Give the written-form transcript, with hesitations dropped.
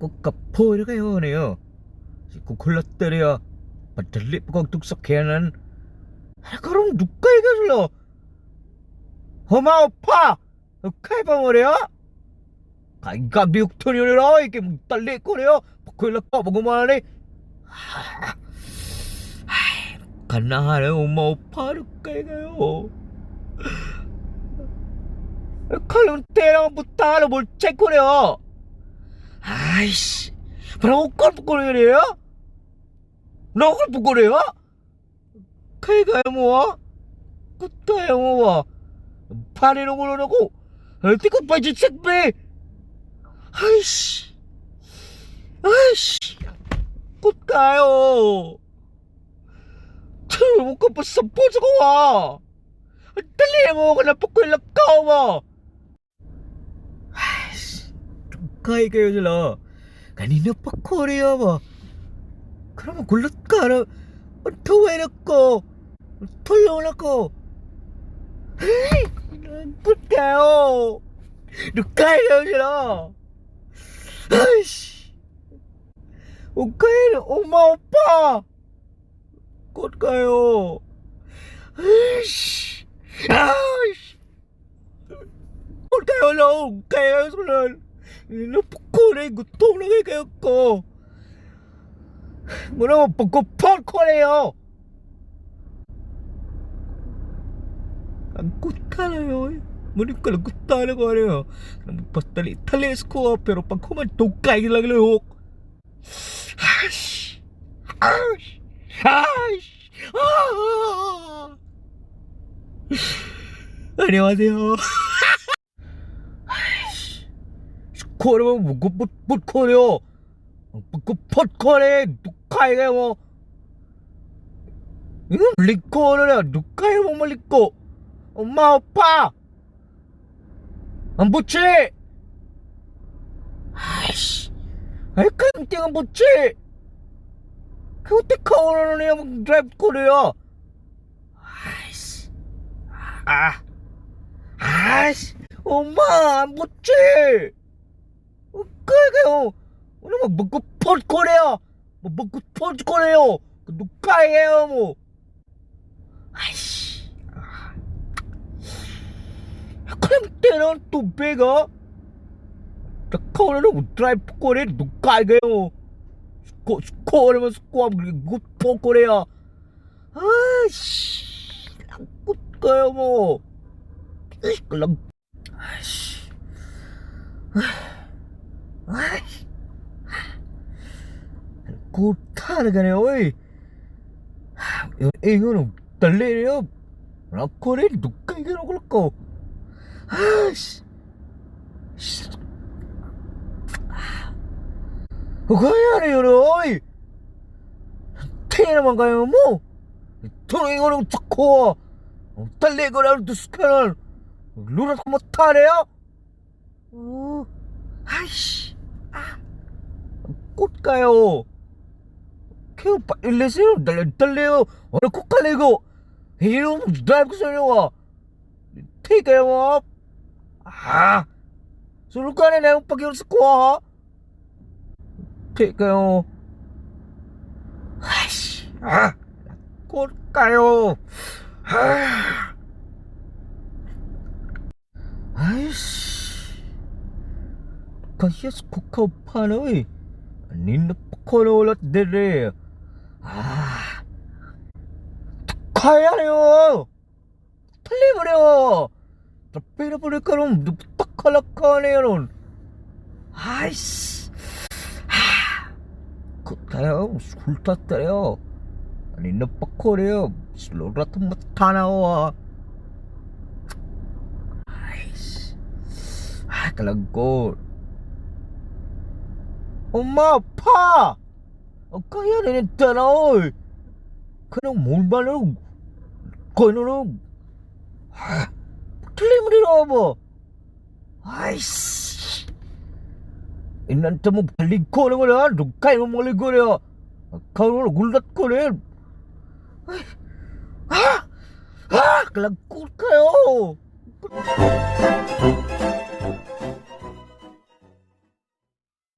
Kapur kayo niyo. Si kukulat ya. Padalip ko tugsak kayanan. Karong dukay ka sila. Homa pa. Kay pa mo niya. Kay gabiyok to niyo nila. Kay magtalik ko niyo. Pakulat pa. Pagumana ni. Ay. Kanahan na homa pa. Dukay kayo. Kayong terang butalo. Check ko niyo. 아이씨, 뭐라고 꼴ပု꼴이래요? 너 꼴ပု꼴이래요? 그이가요 뭐야? 끝가요 뭐야? 파리는 걸어놓고 어디고 빠지 책배? 아이씨, 끝가요. 저 먹고 벌써 보자고 와. 딸리에 뭐 그냥 뽑고 일로 까워. Kaya kayo sila. Kanina pa Korea ba? Kaya magulat ka na. Tuwin ako. Tulong ako. Ay! Nagput kayo. Kaya kayo sila. Ay! Huwag kayo na umaw pa. Kut kayo. Ay! Ay! Kut kayo lang. Kaya kayo sila. Napakulay, gutom na kayo ko. Muna mo pagkupon ko na yun. Ang kuta na yun. Muna ko lang kuta na ko na yun. Magpatali-talis ko pero pag kumantugkay lang lahok. Ash! Ash! Ash! 안녕하세요. 코레면 못 코레요. pot 코레 누카이가 뭐 이거 리코르야 누카이 뭐 리코 엄마 아빠 안 붙지. 아이씨 아이 깜짝이야 붙지. 그 어떻게 카오르는 애야 드라이브 코레야. 아이씨 아이씨 엄마 안 붙지. 그게요. 오늘 뭐 먹고 pot 거래요. 뭐 먹고 pot 거래요. 누가예요 뭐. 아이씨. 그럼 때는 또 배가. 카오르는 드라이브 거래 누가예요. 스코어면 스코어 뭐 pot 거래요. 아이씨. 굿가요 뭐. 그럼. 아이씨. Ay, kutar ka na oy. Ingon tali niyo. Ako rin dukay ka na ko. Ash. Kaya na yun oy. Tingin naman kayo mo. Tuloy ko ng tsako. Tali ko na duskanan. Lunas ko matari 아이씨, 꽃가요. 걔 빨리세요. 달래요. 어느 코 깔리고 이놈 드라이브 소리와 태가요. 술간에 내 오빠기 없을 거야. 태가요. 아이씨, 꽃가요. 아이씨. Kaya kukaw pa na eh. Nina pa ko na ulat dire. Kaya na yun. Tali mo na yun. Tapira po rin ka rin. Takalaka na yun. Ayos. Kaya sultat na yun. Nina pa ko na yun. Slurat ang mata na yun. Ayos. Kalagod. 엄마 아파. kaya na tanaw. Kanang mulbalo. Kano tuloy mo rin ako. Ayos. Inanta mo palig ko na wala. Dugkay mo mga ligo niya. Kano gulat ko rin. Kalagkot kayo.